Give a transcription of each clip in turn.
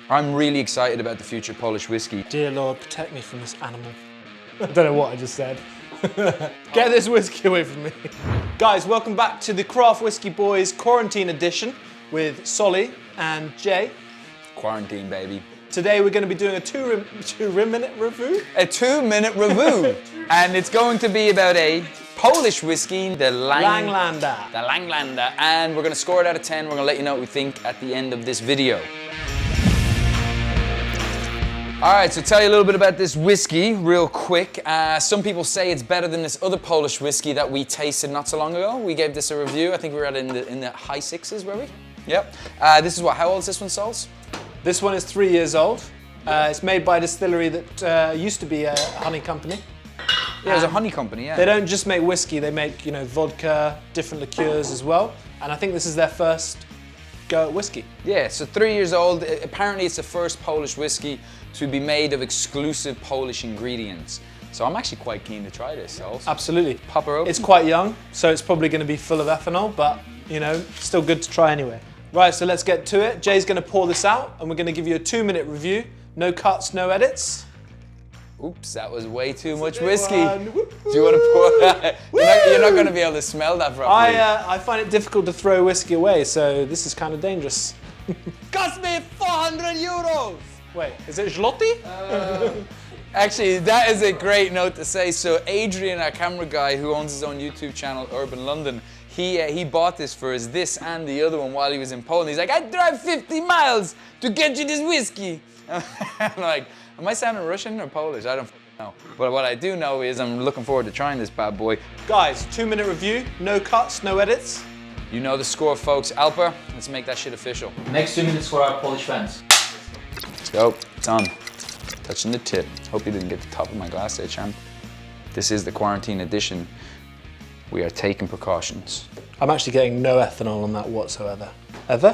I'm really excited about the future of Polish whiskey. Dear Lord, protect me from this animal. I don't know what I just said. Get this whiskey away from me. Guys, welcome back to the Craft Whiskey Boys Quarantine Edition with Solly and Jay. Quarantine, baby. Today we're going to be doing a two-minute review. A 2-minute review. And it's going to be about a Polish whiskey, the Langlander. The Langlander. And we're going to score it out of 10. We're going to let you know what we think at the end of this video. All right, so tell you a little bit about this whiskey real quick. Some people say it's better than this other Polish whiskey that we tasted not so long ago. We gave this a review. I think we were at in the high 6s, were we? Yep. This is what, how old is this one, Sols? This one is 3 years old. It's made by a distillery that used to be a honey company. Yeah, it was a honey company, yeah. They don't just make whiskey, they make, vodka, different liqueurs as well. And I think this is their first go at whiskey. Yeah, so 3 years old. Apparently it's the first Polish whiskey to be made of exclusive Polish ingredients. So I'm actually quite keen to try this, Sols. Absolutely. Pop her open. It's quite young, so it's probably going to be full of ethanol, but, still good to try anyway. Right, so let's get to it. Jay's going to pour this out, and we're going to give you a 2-minute review. No cuts, no edits. Oops, that was way too much whiskey. Do you want to pour that? You're not going to be able to smell that properly. I find it difficult to throw whiskey away, so this is kind of dangerous. Cost me 400 euros! Wait, is it zloty? Actually, that is a great note to say. So Adrian, our camera guy who owns his own YouTube channel, Urban London, he bought this for us, this and the other one while he was in Poland. He's like, I drive 50 miles to get you this whiskey. I'm like, am I sounding Russian or Polish? I don't know. But what I do know is I'm looking forward to trying this bad boy. Guys, 2-minute review, no cuts, no edits. You know the score, folks. Alper, let's make that shit official. Next 2 minutes for our Polish fans. Let's go. It's on. Touching the tip. Hope you didn't get the top of my glass there, champ. This is the quarantine edition. We are taking precautions. I'm actually getting no ethanol on that whatsoever. Ever?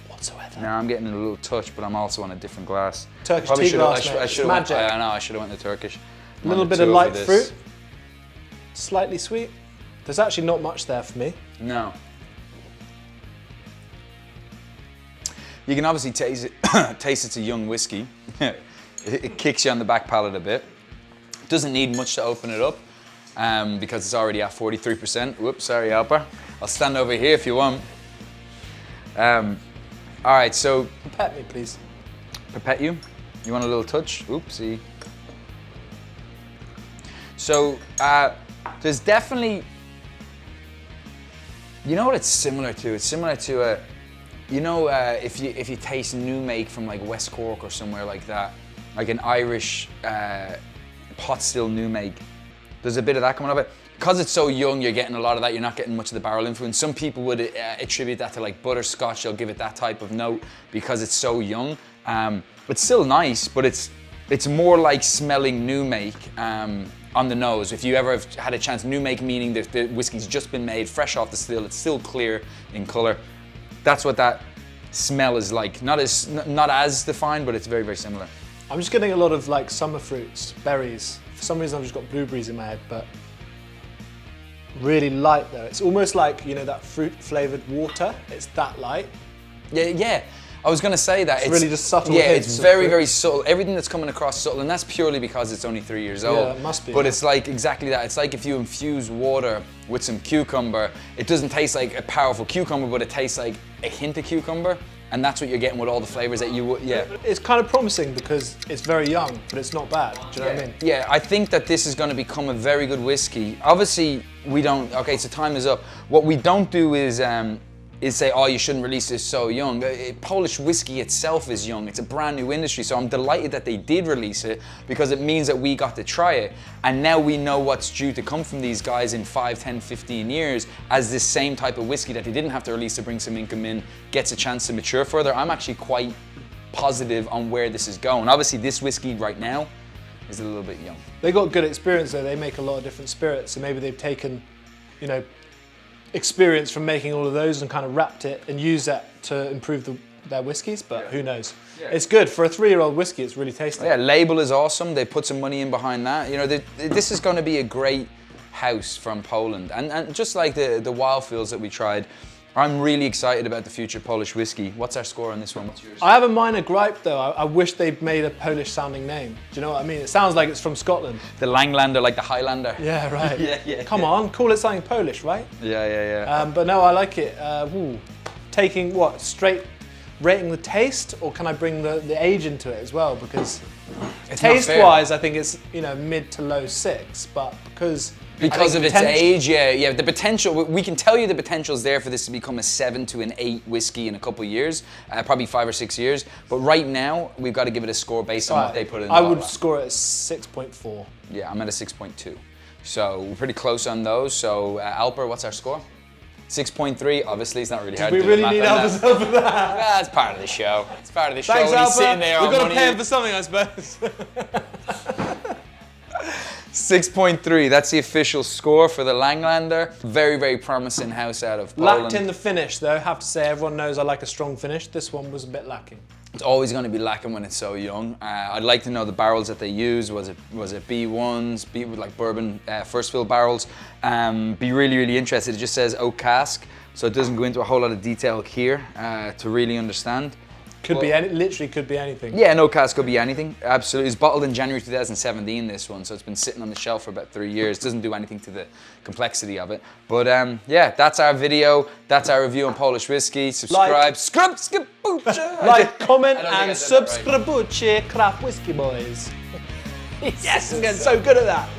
Whatsoever. Now I'm getting a little touch, but I'm also on a different glass. Turkish tea glass, mate. It's magic. I know, I should have went the Turkish. A little bit of light fruit. Slightly sweet. There's actually not much there for me. No. You can obviously taste it. Taste it's a young whiskey. It kicks you on the back palate a bit. Doesn't need much to open it up because it's already at 43%. Whoops, sorry, Alper. I'll stand over here if you want. All right, so. Pipette me, please. Pipette you? You want a little touch? Oopsie. So there's definitely. You know what it's similar to? It's similar to if you taste new make from like West Cork or somewhere like that, like an Irish pot still new make, there's a bit of that coming up. It because it's so young, you're getting a lot of that. You're not getting much of the barrel influence. Some people would attribute that to like butterscotch. They'll give it that type of note because it's so young. It's still nice, but it's more like smelling new make on the nose. If you ever have had a chance, new make meaning that the whiskey's just been made fresh off the still. It's still clear in color. That's what that smell is like. Not as defined, but it's very, very similar. I'm just getting a lot of like summer fruits, berries. For some reason I've just got blueberries in my head, but really light though. It's almost like, that fruit flavored water. It's that light. Yeah. I was going to say that. It's really just subtle. Yeah, it's very, very subtle. Everything that's coming across subtle, and that's purely because it's only 3 years old. Yeah, it must be. But it's like exactly that. It's like if you infuse water with some cucumber, it doesn't taste like a powerful cucumber, but it tastes like a hint of cucumber. And that's what you're getting with all the flavors that you would, yeah. It's kind of promising because it's very young, but it's not bad. Do you know what I mean? Yeah, I think that this is going to become a very good whiskey. Obviously, okay, so time is up. What we don't do is say, oh, you shouldn't release this so young. Polish whiskey itself is young. It's a brand new industry, so I'm delighted that they did release it because it means that we got to try it. And now we know what's due to come from these guys in 5, 10, 15 years as this same type of whiskey that they didn't have to release to bring some income in gets a chance to mature further. I'm actually quite positive on where this is going. Obviously, this whiskey right now is a little bit young. They got good experience though. They make a lot of different spirits, so maybe they've taken, experience from making all of those and kind of wrapped it and used that to improve their whiskies, but who knows. Yeah. It's good. For a 3-year-old whiskey, it's really tasty. Yeah, label is awesome. They put some money in behind that. This is going to be a great house from Poland. And just like the Wildfields that we tried, I'm really excited about the future Polish whiskey. What's our score on this one? What's yours? I have a minor gripe though. I wish they'd made a Polish sounding name. Do you know what I mean? It sounds like it's from Scotland. The Langlander, like the Highlander. Yeah, right. Yeah. Come on, call it something Polish, right? Yeah. But no, I like it. Taking what, straight rating the taste, or can I bring the age into it as well? Because taste-wise, I think it's mid to low 6, but because of its age, yeah. The potential, we can tell you the potential is there for this to become a 7 to an 8 whiskey in a couple of years, probably 5 or 6 years. But right now, we've got to give it a score based on what they put in the I would bottle. score it at 6.4. Yeah, I'm at a 6.2. So we're pretty close on those. So Alper, what's our score? 6.3. Obviously, it's not really hard to do. We really need Alper's help for that. That's part of the show. It's part of the show. Thanks, when he's Alper. sitting there We've on got to money. pay him for something, I suppose. 6.3, that's the official score for the Langlander. Very, very promising house out of Poland. Lacked in the finish though, have to say, everyone knows I like a strong finish. This one was a bit lacking. It's always going to be lacking when it's so young. I'd like to know the barrels that they used. Was it B1s, like bourbon first fill barrels? Be really, really interested. It just says oak cask, so it doesn't go into a whole lot of detail here to really understand. Literally could be anything. Yeah, no cask could be anything. Absolutely. It's bottled in January 2017, this one, so it's been sitting on the shelf for about 3 years. Doesn't do anything to the complexity of it. But yeah, that's our video. That's our review on Polish whiskey. Subscribe. Like, comment, and subscribe, Craft Whiskey Boys. Yes, I'm getting so good at that.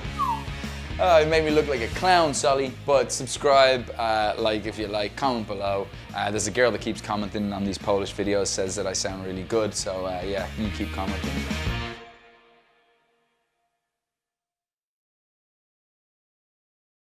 Oh, it made me look like a clown, Solly. But subscribe, like if you like, comment below. There's a girl that keeps commenting on these Polish videos, says that I sound really good. So yeah, you keep commenting.